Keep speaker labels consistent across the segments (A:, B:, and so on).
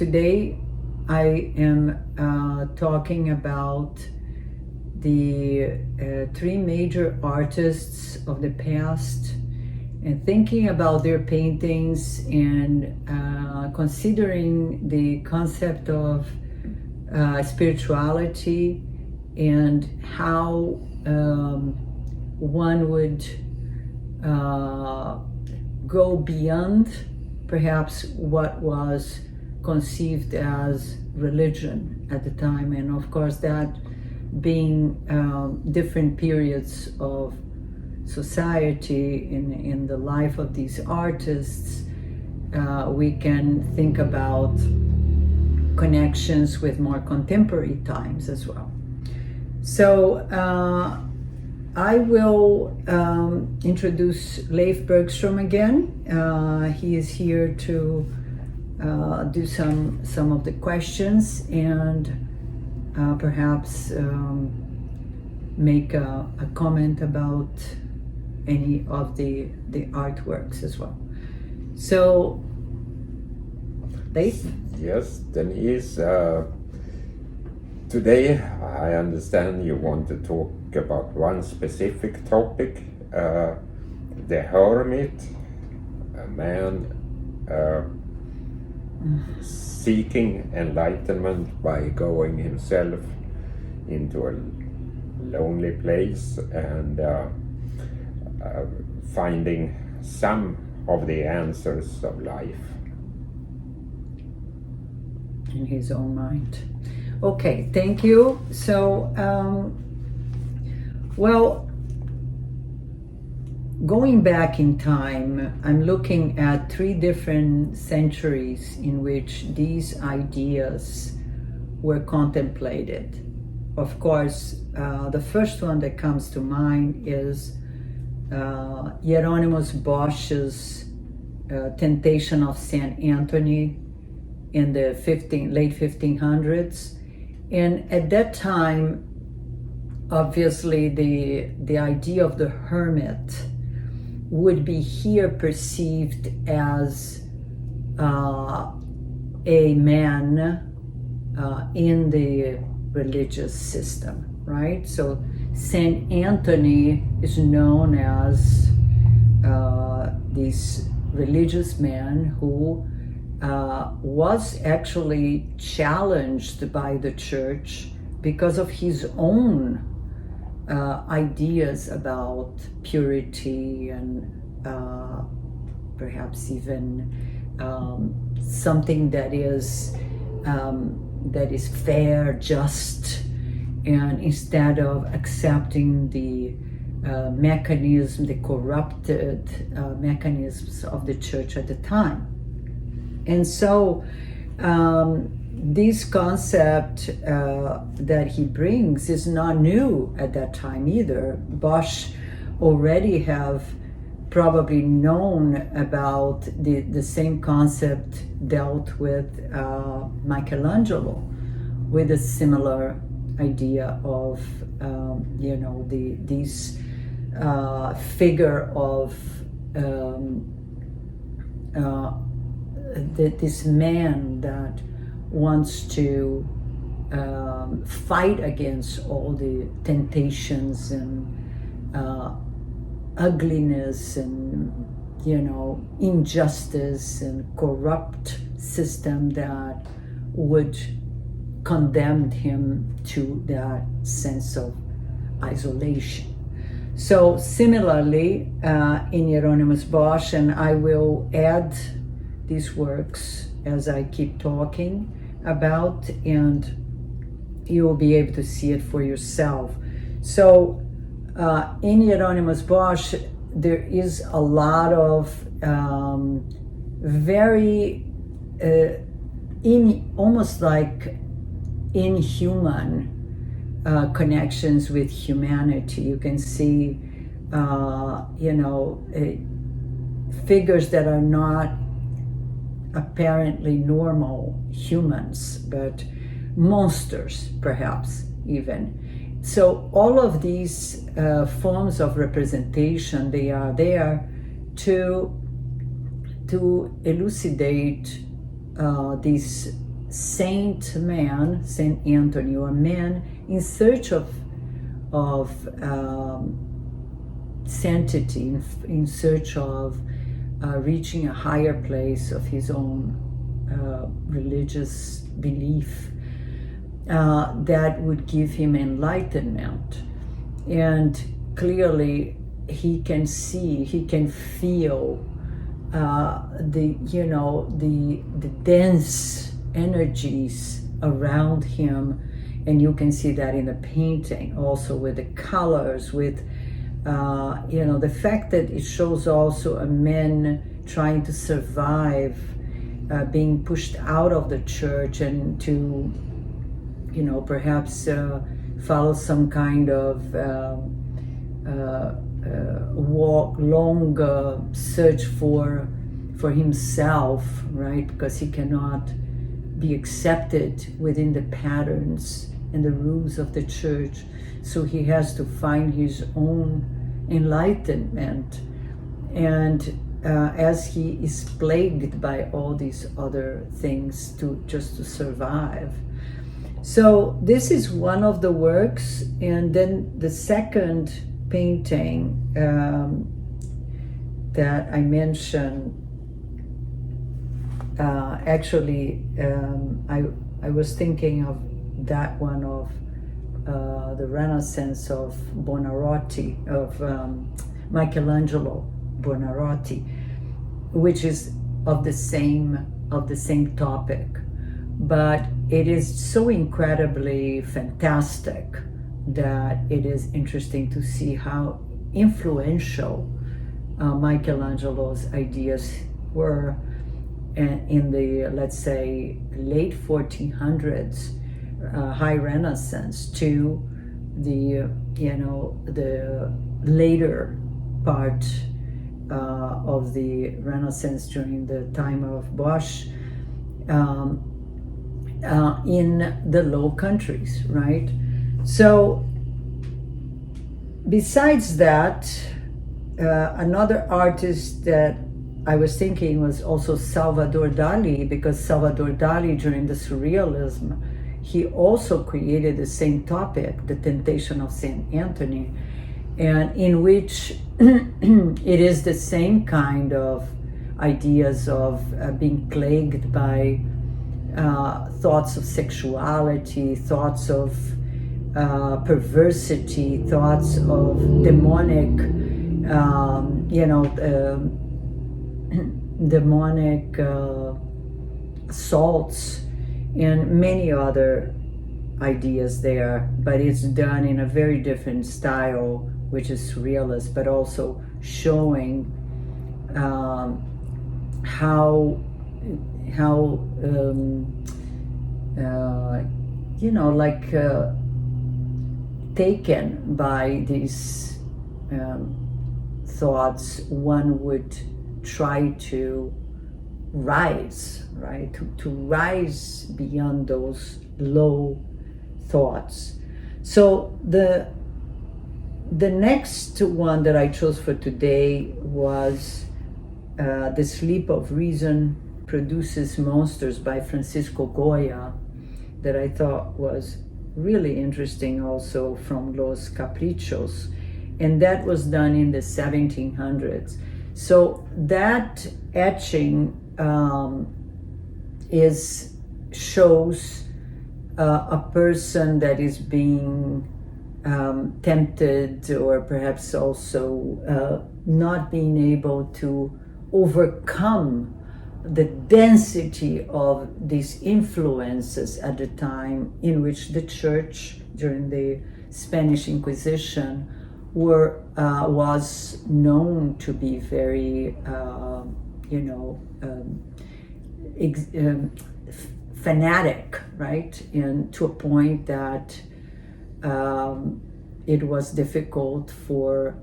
A: today I am talking about the three major artists of the past and thinking about their paintings and considering the concept of spirituality and how one would go beyond perhaps what was conceived as religion at the time, and of course that being different periods of society in the life of these artists, we can think about connections with more contemporary times as well. So I will introduce Leif Bergström again. He is here to do some of the questions and perhaps make a comment about any of the artworks as well. So, Leif?
B: Yes, Denise. Today I understand you want to talk about one specific topic, the Hermit, a man seeking enlightenment by going himself into a lonely place and finding some of the answers of life
A: in his own mind. Okay, thank you. So, well, going back in time, I'm looking at three different centuries in which these ideas were contemplated. Of course, the first one that comes to mind is Hieronymus Bosch's Temptation of St. Anthony in the late 1500s. And at that time, obviously, the idea of the hermit would be here perceived as a man in the religious system, right? So Saint Anthony is known as this religious man who was actually challenged by the church because of his own ideas about purity and perhaps even something that is fair, just, and instead of accepting the corrupted mechanisms of the church at the time. And so this concept that he brings is not new at that time either. Bosch already have probably known about the same concept dealt with Michelangelo, with a similar idea of this figure of this man that wants to fight against all the temptations and ugliness and injustice and corrupt system that would condemn him to that sense of isolation. So similarly, in Hieronymus Bosch, and I will add these works as I keep talking about, and you will be able to see it for yourself. So in Hieronymus Bosch, there is a lot of very almost like inhuman connections with humanity. You can see figures that are not apparently normal humans, but monsters perhaps even. So all of these forms of representation, they are there to elucidate this Saint Anthony, or man in search of sanctity, in search of reaching a higher place of his own religious belief that would give him enlightenment. And clearly he can see, he can feel the dense energies around him, and you can see that in the painting also, with the colors, with the fact that it shows also a man trying to survive, being pushed out of the church and to perhaps follow some kind of long search for himself, right? Because he cannot be accepted within the patterns and the rules of the church, so he has to find his own enlightenment. And as he is plagued by all these other things just to survive. So this is one of the works. And then the second painting that I mentioned, I was thinking of that one of the Renaissance of Buonarroti, of Michelangelo Buonarroti, which is of the same topic, but it is so incredibly fantastic that it is interesting to see how influential Michelangelo's ideas were in the, let's say, late 1400s, High Renaissance, to the later part of the Renaissance during the time of Bosch in the Low Countries, right? So besides that, another artist that I was thinking was also Salvador Dali, because Salvador Dali, during the Surrealism, he also created the same topic, the Temptation of Saint Anthony, and in which it is the same kind of ideas of being plagued by thoughts of sexuality, thoughts of perversity, thoughts of demonic, demonic assaults, and many other ideas there, but it's done in a very different style, which is surrealist, but also showing how taken by these thoughts, one would try to rise, right? To rise beyond those low thoughts. So the next one that I chose for today was The Sleep of Reason Produces Monsters by Francisco Goya, that I thought was really interesting, also from Los Caprichos, and that was done in the 1700s. So that etching shows a person that is being tempted, or perhaps also not being able to overcome the density of these influences at the time in which the church, during the Spanish Inquisition, was known to be very fanatic, right? And to a point that it was difficult for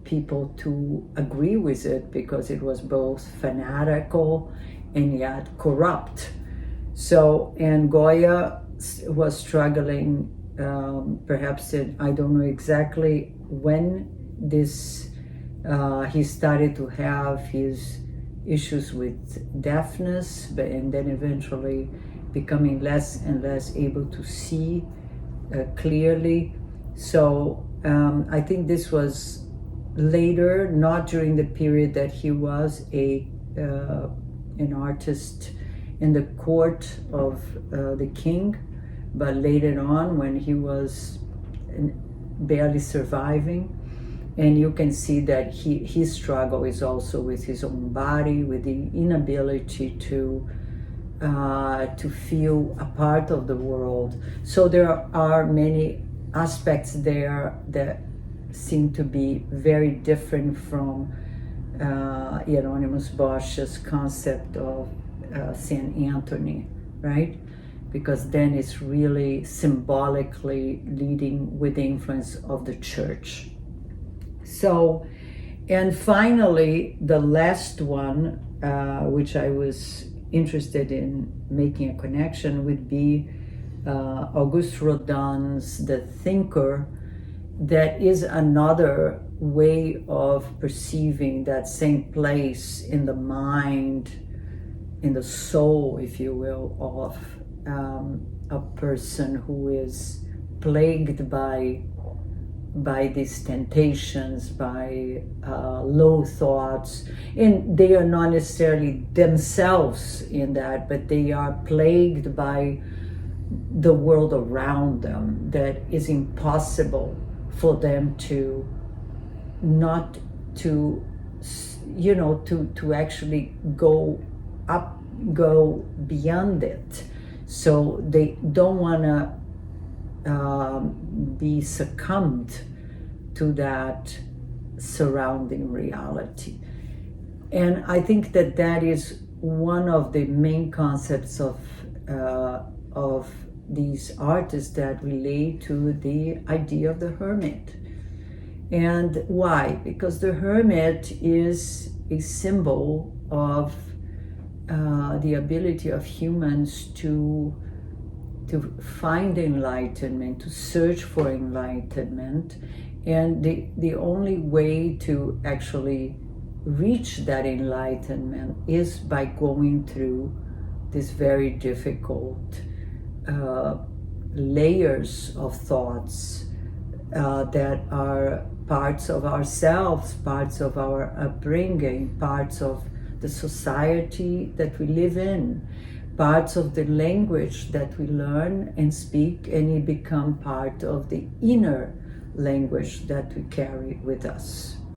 A: people to agree with it, because it was both fanatical and yet corrupt. So, and Goya was struggling, perhaps I don't know exactly when this, he started to have his issues with deafness, and then eventually becoming less and less able to see clearly. So I think this was later, not during the period that he was an artist in the court of the king, but later on when he was barely surviving. And you can see that his struggle is also with his own body, with the inability to feel a part of the world. So there are many aspects there that seem to be very different from Hieronymus Bosch's concept of Saint Anthony, right? Because then it's really symbolically leading with the influence of the church. So, and finally, the last one, which I was interested in making a connection, would be Auguste Rodin's The Thinker. That is another way of perceiving that same place in the mind, in the soul, if you will, of a person who is plagued by these temptations, by low thoughts. And they are not necessarily themselves in that, but they are plagued by the world around them, that is impossible for them to not to, you know, to actually go beyond it. So they don't want to be succumbed to that surrounding reality. And I think that is one of the main concepts of these artists that relate to the idea of the hermit. And why? Because the hermit is a symbol of the ability of humans to find enlightenment, to search for enlightenment. And the only way to actually reach that enlightenment is by going through these very difficult layers of thoughts that are parts of ourselves, parts of our upbringing, parts of the society that we live in, parts of the language that we learn and speak, and it become part of the inner language that we carry with us.